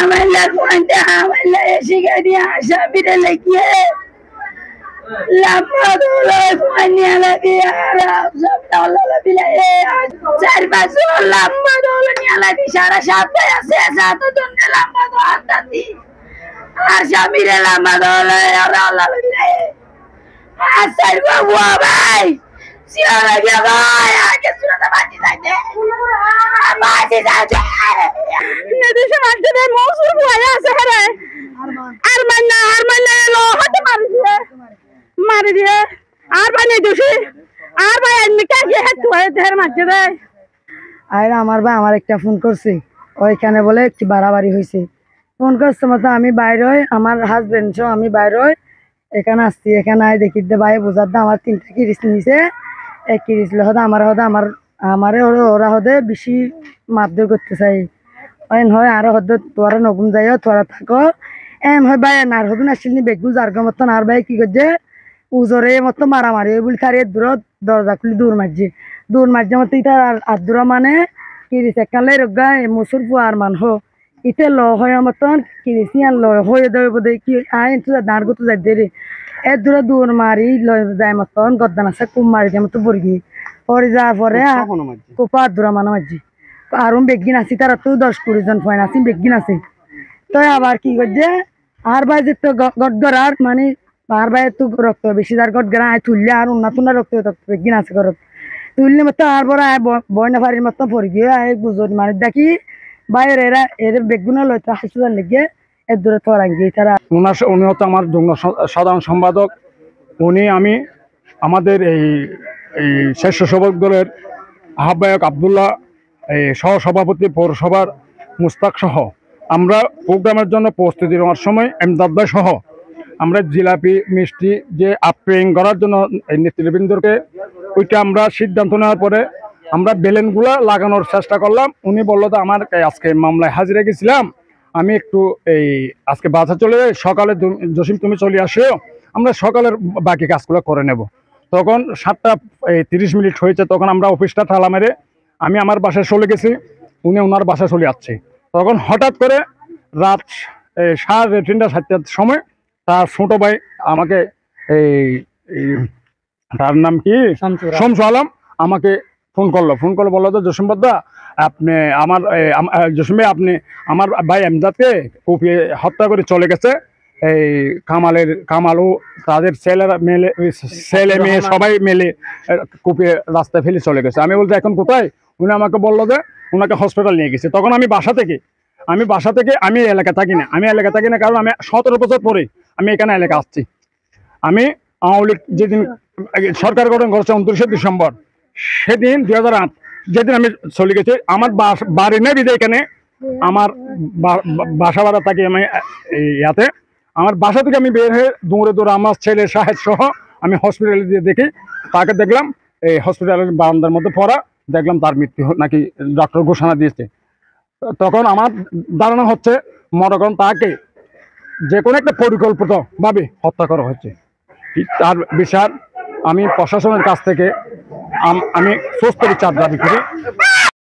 Amala cuando amala shigaria shabire lekie lama dolo fani ala biara sabdalla la bilaye sarbaso lama dolo ni ala di shara shabda ase sato donne lama do atati ashabire lama dolo ala la bilaye asar gua bai siapa dia gaya ke surat mati saja mati saja nadi se mati deh mosul buaya sehari arman na lo hati mari dia arman itu sih arman ini kan dia itu ada der mati deh আইরা আমার ভাই আমার একটা phone করছে ওইখানে বলে একটু বাড়াবাড়ি হয়েছে ফোন করছে মতো আমি বাইরে হই আমার হাজবেন্ড সহ আমি বাইরে হই এখানে আসছি এখানে আই দেখি দে ভাই বোঝার দা আমার 3টা কিরিস নিছে এক কিরিস হদা আমার আমারে ওরা হদে বেশি মারধর করতে চাই ওই হয় আর হদে তোরা নগুন যাইও তোরা থাকো এম হয় ভাই নার হদুন আসিলনি বেগুন যার মতন আর ভাই কি করছে উজরে মতো মারামারি বলি তার দূর দরজা খুলি দূর মারছে মতো ইটা আর দূর মানে কিরিস একালে রোগা মুসুর পুয়ার মান হো ইতে ল হয় মতন কিরিসিয়ান ল হয়ে দেবে বোধ কি আইন তো দাঁড় করতে যাই দেরি এ দূর মারি লয় যায় মতন গদ্দান আছে কুম মারি যায় মতো বর্গি পরে যাওয়ার পরে কোপা দূর মানে মারছি আর বেগিন আছি তারা তো 10-20 জন ফয়েন আছি বেগিন আছি তো আবার কি করছে আর ভাই যে তো গড়গড়ার মানে আর ভাই তো রক্ত বেশি যার গড়গড়া তুললে আর উন্না রক্ত বেগিন আছে ঘরত তুললে মতো আর বড় বয়না ফাড়ির মতো পড়ে গিয়ে গুজরি মানে দেখি বাইরে এদের বেগুনা লইতে হাসপাতাল লেগে এর দূরে তোরাঙ্গি তারা উনি হচ্ছে আমার যুগ্ম সাধারণ সম্পাদক উনি আমি আমাদের এই স্বেচ্ছাসেবক দলের আহ্বায়ক আব্দুল্লাহ এই সহসভাপতি পৌরসভার মুস্তাক সহ আমরা প্রোগ্রামের জন্য প্রস্তুতি নেওয়ার সময় এমদাদ ভাই সহ আমরা জিলাপি মিষ্টি যে আপ্যায়ন করার জন্য এই নেতৃবৃন্দকে ওইটা আমরা সিদ্ধান্ত নেওয়ার পরে আমরা বেলুনগুলা লাগানোর চেষ্টা করলাম উনি বললো তো আমার আজকে মামলায় হাজিরা গেছিলাম আমি একটু এই আজকে বাসা চলে যাই সকালে জসিম তুমি চলে আসো আমরা সকালের বাকি কাজগুলো করে নেব তখন 7:30 হয়েছে তখন আমরা অফিসটা ঠালা মেরে আমি আমার বাসায় চলে গেছি উনি ওনার বাসায় চলে যাচ্ছে তখন হঠাৎ করে রাত 3:30-4টার সময় তার ছোট ভাই আমাকে এই তার নাম কি শামসু আলম আমাকে ফোন করলো বললো তো জসিমবদ্দা আপনি আমার জসিম ভাই আপনি আমার ভাই এমদাদকে কুপিয়ে হত্যা করে চলে গেছে এই কামালও তাদের ছেলে মেয়ে সবাই মিলে কুপিয়ে রাস্তায় ফেলে চলে গেছে আমি বলতে এখন কোথায় উনি আমাকে বললো যে ওনাকে হসপিটাল নিয়ে গেছে তখন আমি বাসা থেকে আমি এলাকা থাকি না কারণ আমি 17 বছর পরে আমি এখানে এলাকা আসছি আমি আওয়ামী লীগ যেদিন সরকার গঠন করেছে 29 ডিসেম্বর সেদিন 2008 যেদিন আমি চলে গেছি আমার বাড়ি নেই বিদে এখানে আমার বাসা ভাড়া থাকি আমি ইয়াতে আমার বাসা থেকে আমি বের হয়ে দৌড়ে আমার ছেলে শাহেদ সহ আমি হসপিটালে দিয়ে দেখি তাকে দেখলাম এই হসপিটালের বারান্দার মধ্যে পড়া দেখলাম তার মৃত্যু নাকি ডক্টর ঘোষণা দিয়েছে তখন আমার ধারণা হচ্ছে মরগণ তাকে যে কোনো একটা পরিকল্পিতভাবে হত্যা করা হচ্ছে তার বিচার আমি প্রশাসনের কাছ থেকে আমি সুস্থ বিচার দাবি করি